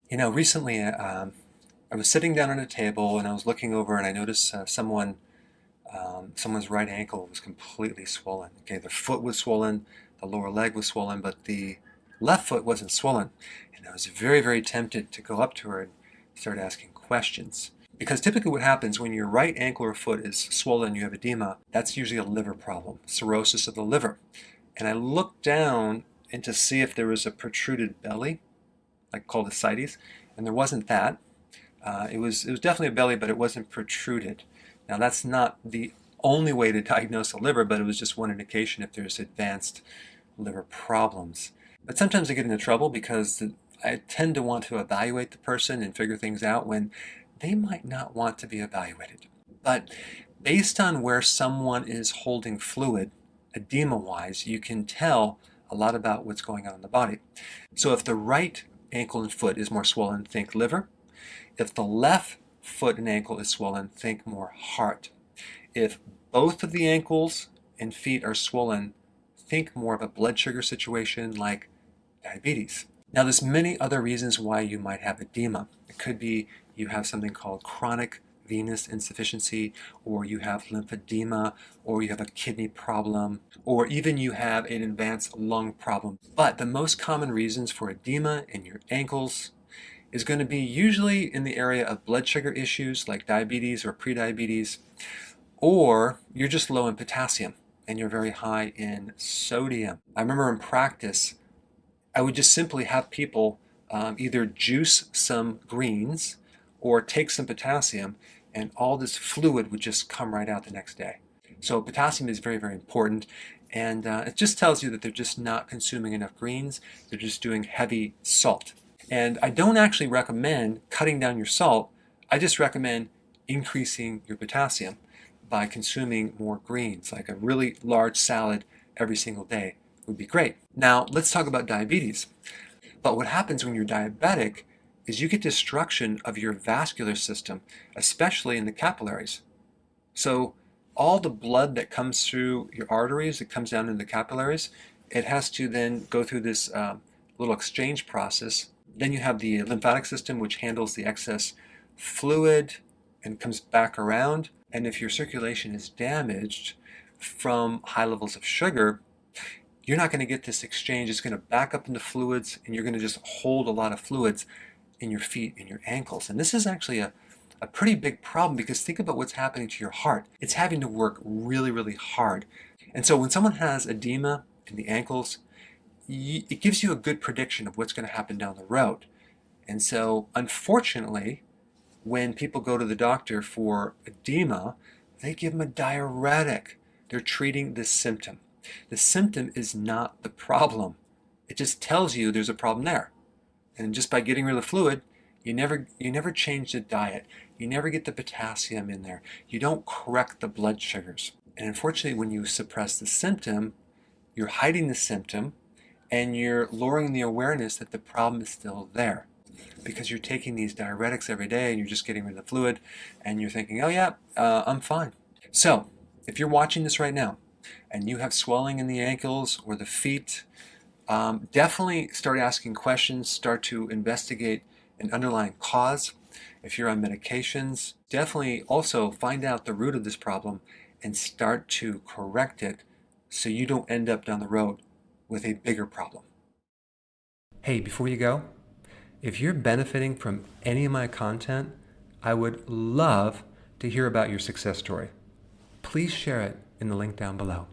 Recently I was sitting down at a table and I was looking over and I noticed someone's right ankle was completely swollen. Okay, their foot was swollen, the lower leg was swollen, but the left foot wasn't swollen. And I was very, very tempted to go up to her and start asking questions. Because typically what happens when your right ankle or foot is swollen, you have edema, that's usually a liver problem, cirrhosis of the liver. And I looked down and to see if there was a protruded belly, like called ascites, and there wasn't that. It was definitely a belly, but it wasn't protruded. Now that's not the only way to diagnose a liver, but it was just one indication if there's advanced liver problems. But sometimes I get into trouble because I tend to want to evaluate the person and figure things out when they might not want to be evaluated. But based on where someone is holding fluid, edema-wise, you can tell a lot about what's going on in the body. So if the right ankle and foot is more swollen, think liver. If the left foot and ankle is swollen, think more heart. If both of the ankles and feet are swollen, think more of a blood sugar situation like diabetes. Now there's many other reasons why you might have edema. It could be you have something called chronic venous insufficiency, or you have lymphedema, or you have a kidney problem, or even you have an advanced lung problem. But the most common reasons for edema in your ankles is going to be usually in the area of blood sugar issues like diabetes or prediabetes, or you're just low in potassium and you're very high in sodium. I remember in practice, I would just simply have people either juice some greens or take some potassium, and all this fluid would just come right out the next day. So potassium is very, very important, and it just tells you that they're just not consuming enough greens. They're just doing heavy salt. And I don't actually recommend cutting down your salt. I just recommend increasing your potassium by consuming more greens, like a really large salad every single day would be great. Now, let's talk about diabetes. But what happens when you're diabetic is you get destruction of your vascular system, especially in the capillaries. So all the blood that comes through your arteries, that comes down into the capillaries, it has to then go through this little exchange process. Then you have the lymphatic system, which handles the excess fluid and comes back around. And if your circulation is damaged from high levels of sugar, you're not going to get this exchange. It's going to back up into fluids, and you're going to just hold a lot of fluids in your feet and your ankles. And this is actually a pretty big problem, because think about what's happening to your heart. It's having to work really, really hard. And so when someone has edema in the ankles, it gives you a good prediction of what's going to happen down the road. And so unfortunately, when people go to the doctor for edema, they give them a diuretic. They're treating the symptom. The symptom is not the problem. It just tells you there's a problem there. And just by getting rid of the fluid, you never change the diet. You never get the potassium in there. You don't correct the blood sugars. And unfortunately, when you suppress the symptom, you're hiding the symptom, and you're lowering the awareness that the problem is still there. Because you're taking these diuretics every day and you're just getting rid of the fluid, and you're thinking, oh yeah, I'm fine. So if you're watching this right now and you have swelling in the ankles or the feet, definitely start asking questions, start to investigate an underlying cause. If you're on medications, definitely also find out the root of this problem and start to correct it so you don't end up down the road with a bigger problem. Hey, before you go, if you're benefiting from any of my content, I would love to hear about your success story. Please share it in the link down below.